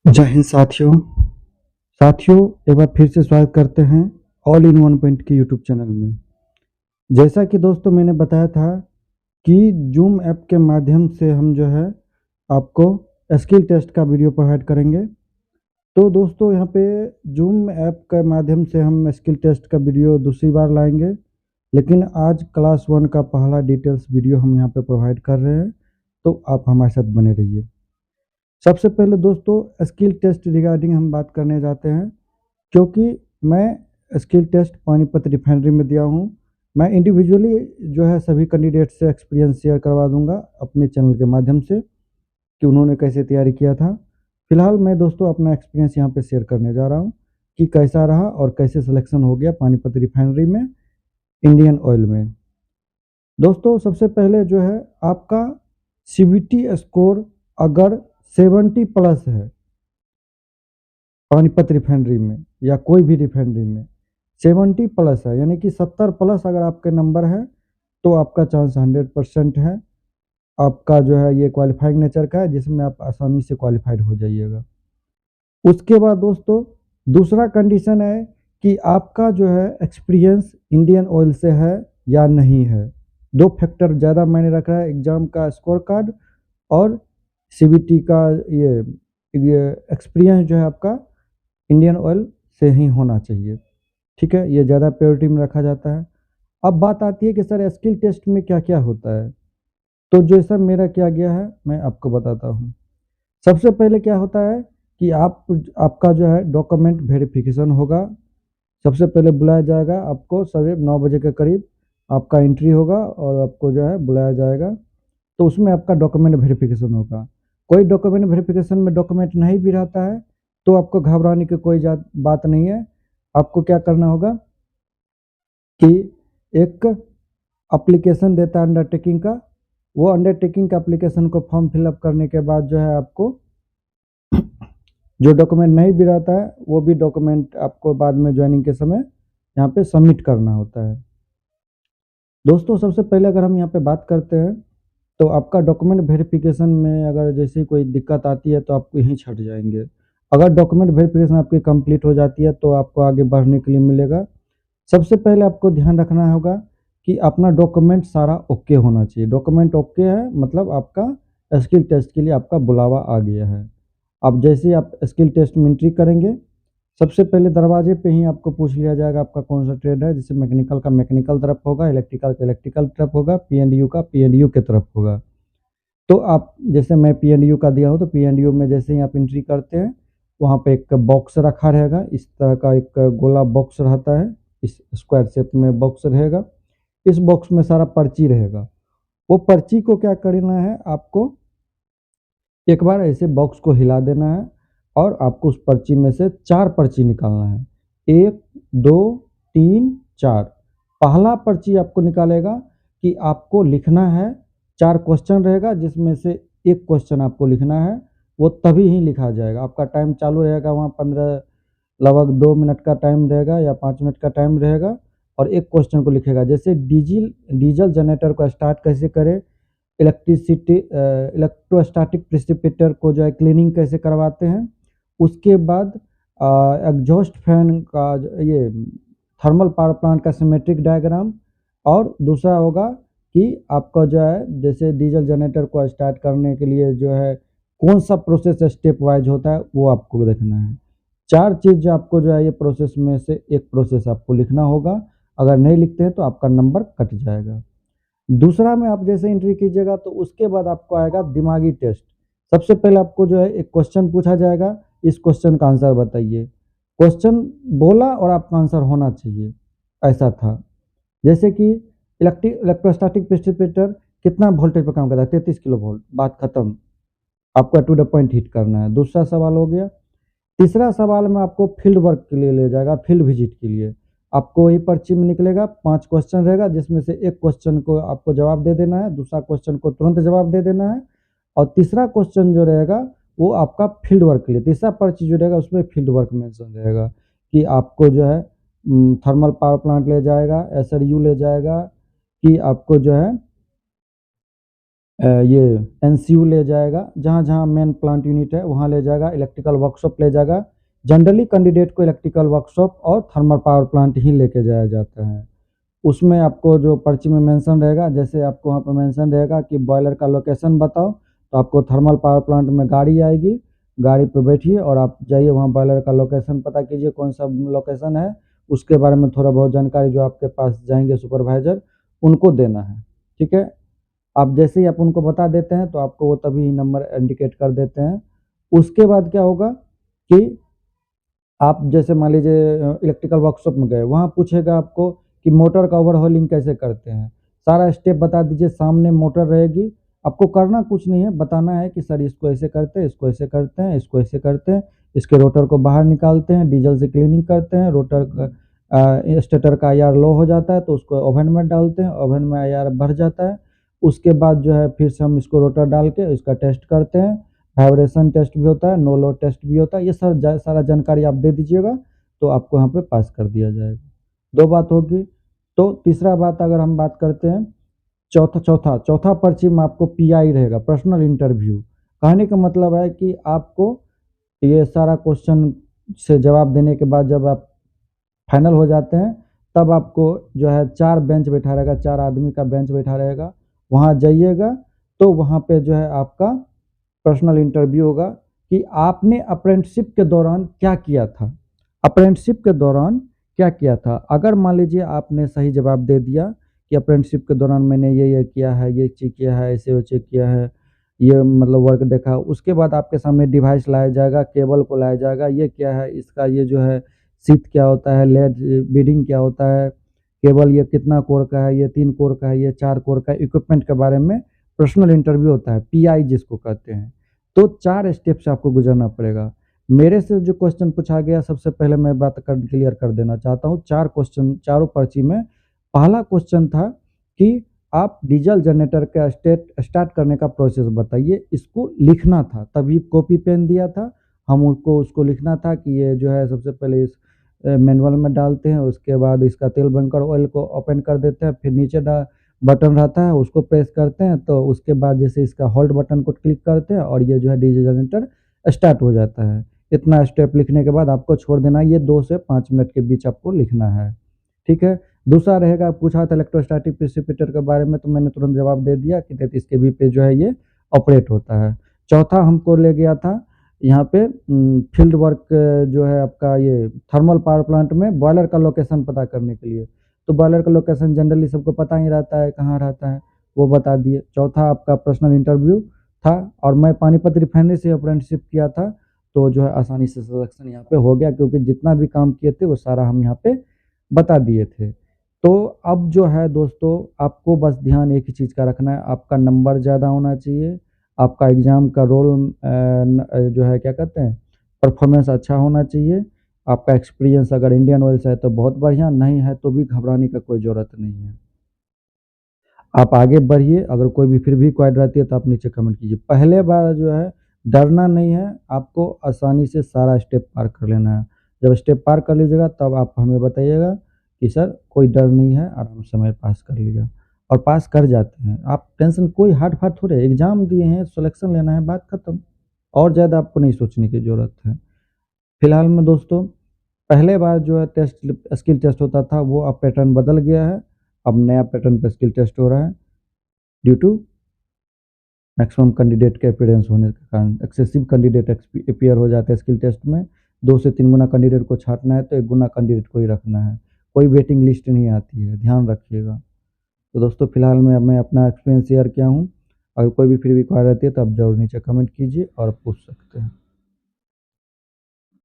जय हिंद साथियों एक बार फिर से स्वागत करते हैं ऑल इन वन पॉइंट के यूट्यूब चैनल में। जैसा कि दोस्तों मैंने बताया था कि जूम ऐप के माध्यम से हम जो है आपको स्किल टेस्ट का वीडियो प्रोवाइड करेंगे। तो दोस्तों यहाँ पे जूम ऐप के माध्यम से हम स्किल टेस्ट का वीडियो दूसरी बार लाएंगे, लेकिन आज क्लास 1 का पहला डिटेल्स वीडियो हम यहाँ पे प्रोवाइड कर रहे हैं, तो आप हमारे साथ बने रहिए। सबसे पहले दोस्तों स्किल टेस्ट रिगार्डिंग हम बात करने जाते हैं, क्योंकि मैं स्किल टेस्ट पानीपत रिफाइनरी में दिया हूँ। मैं इंडिविजुअली जो है सभी कैंडिडेट से एक्सपीरियंस शेयर करवा दूंगा अपने चैनल के माध्यम से कि उन्होंने कैसे तैयारी किया था। फिलहाल मैं दोस्तों अपना एक्सपीरियंस यहाँ पे शेयर करने जा रहा हूँ कि कैसा रहा और कैसे सिलेक्शन हो गया पानीपत रिफाइनरी में इंडियन ऑयल में। दोस्तों सबसे पहले जो है आपका सीबीटी स्कोर अगर 70 प्लस है पानीपत रिफाइनरी में या कोई भी रिफाइनरी में 70 प्लस है, यानी कि 70 प्लस अगर आपके नंबर है तो आपका चांस 100% है आपका जो है ये क्वालिफाइंग नेचर का है, जिसमें आप आसानी से क्वालिफाइड हो जाइएगा। उसके बाद दोस्तों दूसरा कंडीशन है कि आपका जो है एक्सपीरियंस इंडियन ऑयल से है या नहीं है। दो फैक्टर ज़्यादा मायने रख रहा है, एग्जाम का स्कोर कार्ड और सीबीटी का ये एक्सपीरियंस जो है आपका इंडियन ऑयल से ही होना चाहिए। ठीक है, ये ज़्यादा प्रायोरिटी में रखा जाता है। अब बात आती है कि सर स्किल टेस्ट में क्या क्या होता है, तो जैसा मेरा क्या गया है मैं आपको बताता हूँ। सबसे पहले क्या होता है कि आपका जो है डॉक्यूमेंट वेरिफिकेशन होगा। सबसे पहले बुलाया जाएगा आपको सवेरे 9 बजे के करीब, आपका एंट्री होगा और आपको जो है बुलाया जाएगा, तो उसमें आपका डॉक्यूमेंट वेरिफिकेशन होगा। कोई डॉक्यूमेंट वेरिफिकेशन में डॉक्यूमेंट नहीं भी रहता है तो आपको घबराने की कोई बात नहीं है। आपको क्या करना होगा कि एक एप्लीकेशन देता है अंडरटेकिंग का, वो अंडरटेकिंग का एप्लीकेशन को फॉर्म फिलअप करने के बाद जो है आपको जो डॉक्यूमेंट नहीं भी रहता है वो भी डॉक्यूमेंट आपको बाद में ज्वाइनिंग के समय यहाँ पे सबमिट करना होता है। दोस्तों सबसे पहले अगर हम यहाँ पे बात करते हैं तो आपका डॉक्यूमेंट वेरिफिकेशन में अगर जैसे कोई दिक्कत आती है तो आपको यहीं छट जाएंगे। अगर डॉक्यूमेंट वेरिफिकेशन आपकी कंप्लीट हो जाती है तो आपको आगे बढ़ने के लिए मिलेगा। सबसे पहले आपको ध्यान रखना होगा कि अपना डॉक्यूमेंट सारा ओके होना चाहिए। डॉक्यूमेंट ओके है मतलब आपका स्किल टेस्ट के लिए आपका बुलावा आ गया है। अब जैसे ही आप स्किल टेस्ट में एंट्री करेंगे, सबसे पहले दरवाजे पे ही आपको पूछ लिया जाएगा आपका कौन सा ट्रेड है। जैसे मैकेनिकल का मैकेनिकल तरफ होगा, इलेक्ट्रिकल का इलेक्ट्रिकल तरफ होगा, पीएनडीयू का पीएनडीयू के तरफ होगा। तो आप जैसे मैं पीएनडीयू का दिया हूँ तो पीएनडीयू में जैसे ही आप एंट्री करते हैं वहाँ पे एक बॉक्स रखा रहेगा, इस तरह का एक गोला बॉक्स रहता है, इस स्क्वायर शेप में बॉक्स रहेगा। इस बॉक्स में सारा पर्ची रहेगा। वो पर्ची को क्या करना है, आपको एक बार ऐसे बॉक्स को हिला देना है और आपको उस पर्ची में से 4 पर्ची निकालना है। 1 2 3 4। पहला पर्ची आपको निकालेगा कि आपको लिखना है, 4 क्वेश्चन रहेगा जिसमें से एक क्वेश्चन आपको लिखना है, वो तभी ही लिखा जाएगा। आपका टाइम चालू रहेगा वहाँ 15 लगभग 2 मिनट का टाइम रहेगा या 5 मिनट का टाइम रहेगा और एक क्वेश्चन को लिखेगा। जैसे डीजल जनरेटर को स्टार्ट कैसे करें, इलेक्ट्रिसिटी इलेक्ट्रोस्टैटिक प्रेसिपिटेटर को जो है क्लीनिंग कैसे करवाते हैं, उसके बाद एग्जॉस्ट फैन का ये थर्मल पावर प्लांट का सिमेट्रिक डायग्राम, और दूसरा होगा कि आपका जो है जैसे डीजल जनरेटर को स्टार्ट करने के लिए जो है कौन सा प्रोसेस स्टेप वाइज होता है वो आपको देखना है। 4 चीज़ आपको जो है ये प्रोसेस में से एक प्रोसेस आपको लिखना होगा। अगर नहीं लिखते हैं तो आपका नंबर कट जाएगा। दूसरा में आप जैसे एंट्री कीजिएगा तो उसके बाद आपको आएगा दिमागी टेस्ट। सबसे पहले आपको जो है एक क्वेश्चन पूछा जाएगा, इस क्वेश्चन का आंसर बताइए। क्वेश्चन बोला और आपका आंसर होना चाहिए, ऐसा था। जैसे कि इलेक्ट्रोस्टैटिक प्रेसिपिटेटर कितना वोल्टेज पर काम करता है, 33 किलो वोल्ट, बात खत्म। आपको टू द पॉइंट हिट करना है। दूसरा सवाल हो गया। तीसरा सवाल में आपको फील्ड वर्क के लिए ले जाएगा, फील्ड विजिट के लिए। आपको वही पर्ची में निकलेगा, 5 क्वेश्चन रहेगा जिसमें से एक क्वेश्चन को आपको जवाब दे देना है, दूसरा क्वेश्चन को तुरंत जवाब दे देना है, और तीसरा क्वेश्चन जो रहेगा वो आपका फील्ड वर्क के लिए। तीसरा पर्ची जो रहेगा उसमें फील्ड वर्क मेंशन रहेगा कि आपको जो है थर्मल पावर प्लांट ले जाएगा, एसआरयू ले जाएगा, कि आपको जो है ये एनसीयू ले जाएगा, जहाँ-जहाँ मेन प्लांट यूनिट है वहाँ ले जाएगा, इलेक्ट्रिकल वर्कशॉप ले जाएगा। जनरली कैंडिडेट को इलेक्ट्रिकल वर्कशॉप और थर्मल पावर प्लांट ही लेके जाया जाता है। उसमें आपको जो पर्ची में मेंशन रहेगा, जैसे आपको वहाँ पे मेंशन रहेगा कि बॉयलर का लोकेशन बताओ, तो आपको थर्मल पावर प्लांट में गाड़ी आएगी, गाड़ी पे बैठिए और आप जाइए वहाँ बॉयलर का लोकेशन पता कीजिए कौन सा लोकेशन है, उसके बारे में थोड़ा बहुत जानकारी जो आपके पास जाएँगे सुपरवाइज़र, उनको देना है, ठीक है? आप जैसे ही आप उनको बता देते हैं तो आपको वो तभी नंबर इंडिकेट कर देते हैं। उसके बाद क्या होगा कि आप जैसे मान लीजिए इलेक्ट्रिकल वर्कशॉप में गए, वहाँ पूछेगा आपको कि मोटर का ओवरहॉलिंग कैसे करते हैं? सारा स्टेप बता दीजिए, सामने मोटर रहेगी, आपको करना कुछ नहीं है, बताना है कि सर इसको ऐसे करते हैं, इसको ऐसे करते हैं, इसको ऐसे करते हैं, इसके रोटर को बाहर निकालते हैं, डीजल से क्लीनिंग करते हैं, रोटर का स्टेटर का आईआर लो हो जाता है तो उसको ओवन में डालते हैं, ओवन में आईआर बढ़ जाता है, उसके बाद जो है फिर से हम इसको रोटर डाल के इसका टेस्ट करते हैं, वाइब्रेशन टेस्ट भी होता है, नो लोड टेस्ट भी होता है, ये सारा जानकारी आप दे दीजिएगा तो आपको यहाँ पे पास कर दिया जाएगा। 2 बात होगी। तो तीसरा बात अगर हम बात करते हैं, चौथा पर्ची में आपको पीआई रहेगा, पर्सनल इंटरव्यू। कहने का मतलब है कि आपको ये सारा क्वेश्चन से जवाब देने के बाद जब आप फाइनल हो जाते हैं, तब आपको जो है 4 बेंच बैठा रहेगा, 4 आदमी का बेंच बैठा रहेगा, वहाँ जाइएगा तो वहाँ पे जो है आपका पर्सनल इंटरव्यू होगा कि आपने अप्रेंटिसशिप के दौरान क्या किया था। अप्रेंटिसशिप के दौरान क्या किया था? अगर मान लीजिए आपने सही जवाब दे दिया कि अप्रेंटिसशिप के दौरान मैंने ये किया है, ये चीज़ किया है, ऐसे-वैसे किया है, ये मतलब वर्क देखा, उसके बाद आपके सामने डिवाइस लाया जाएगा, केबल को लाया जाएगा, ये क्या है, इसका ये जो है शीथ क्या होता है, लेड बीडिंग क्या होता है, केबल ये कितना कोर का है, ये 3 कोर का है, ये 4 कोर का है, इक्विपमेंट के बारे में पर्सनल इंटरव्यू होता है, पीआई जिसको कहते हैं। तो 4 स्टेप से आपको गुज़रना पड़ेगा। मेरे से जो क्वेश्चन पूछा गया सबसे पहले मैं बात क्लियर कर देना चाहता हूँ। 4 क्वेश्चन चारों पर्ची में पहला क्वेश्चन था कि आप डीजल जनरेटर का स्टार्ट करने का प्रोसेस बताइए। इसको लिखना था, तभी कॉपी पेन दिया था। हम उसको लिखना था कि ये जो है सबसे पहले इस मैनुअल में डालते हैं, उसके बाद इसका तेल बंकर ऑयल को ओपन कर देते हैं, फिर नीचे बटन रहता है उसको प्रेस करते हैं, तो उसके बाद जैसे इसका होल्ड बटन को क्लिक करते हैं और ये जो है डीजल जनरेटर स्टार्ट हो जाता है। इतना स्टेप लिखने के बाद आपको छोड़ देना है, ये 2 से 5 मिनट के बीच आपको लिखना है, ठीक है। दूसरा रहेगा, पूछा था इलेक्ट्रोस्टैटिक प्रेसिपिटेटर के बारे में, तो मैंने तुरंत जवाब दे दिया कि 33 केवी पे जो है ये ऑपरेट होता है। चौथा हमको ले गया था यहाँ पे फील्ड वर्क जो है आपका ये थर्मल पावर प्लांट में बॉयलर का लोकेशन पता करने के लिए। तो बॉयलर का लोकेशन जनरली सबको पता ही रहता है, कहाँ रहता है, वो बता दिए। चौथा आपका पर्सनल इंटरव्यू था और मैं पानीपत रिफाइनरी से अप्रेंटिसशिप किया था, तो जो है आसानी से सिलेक्शन यहाँ पे हो गया, क्योंकि जितना भी काम किए थे वो सारा हम यहाँ पे बता दिए थे। तो अब जो है दोस्तों, आपको बस ध्यान एक ही चीज़ का रखना है, आपका नंबर ज़्यादा होना चाहिए, आपका एग्ज़ाम का रोल जो है क्या कहते हैं, परफॉर्मेंस अच्छा होना चाहिए, आपका एक्सपीरियंस अगर इंडियन ऑयल से है तो बहुत बढ़िया, नहीं है तो भी घबराने का कोई ज़रूरत नहीं है। आप आगे बढ़िए, अगर कोई भी फिर भी क्वेरी रहती है तो आप नीचे कमेंट कीजिए। पहले बार जो है डरना नहीं है, आपको आसानी से सारा स्टेप पार कर लेना है। जब स्टेप पार कर लीजिएगा तब आप हमें बताइएगा कि सर कोई डर नहीं है, आराम से मैं पास कर लिया, और पास कर जाते हैं। आप टेंशन कोई हार्ड-फार्ड थोड़े है, एग्ज़ाम दिए हैं, सिलेक्शन लेना है, बात खत्म। और ज़्यादा आपको नहीं सोचने की ज़रूरत है। फिलहाल में दोस्तों, पहले बार जो है स्किल टेस्ट होता था, वो अब पैटर्न बदल गया है। अब नया पैटर्न पे स्किल टेस्ट हो रहा है। ड्यू टू मैक्सिमम कैंडिडेट के अपीयरेंस होने के कारण एक्सेसिव कैंडिडेट अपीयर हो जाते हैं स्किल टेस्ट में। 2 से 3 गुना कैंडिडेट को छाँटना है तो 1 गुना कैंडिडेट को ही रखना है। कोई वेटिंग लिस्ट नहीं आती है, ध्यान रखिएगा। तो दोस्तों, फिलहाल मैं अपना एक्सपीरियंस शेयर किया हूँ। अगर कोई भी फिर भी क्वेरी रहती है तो आप ज़रूर नीचे कमेंट कीजिए और पूछ सकते हैं।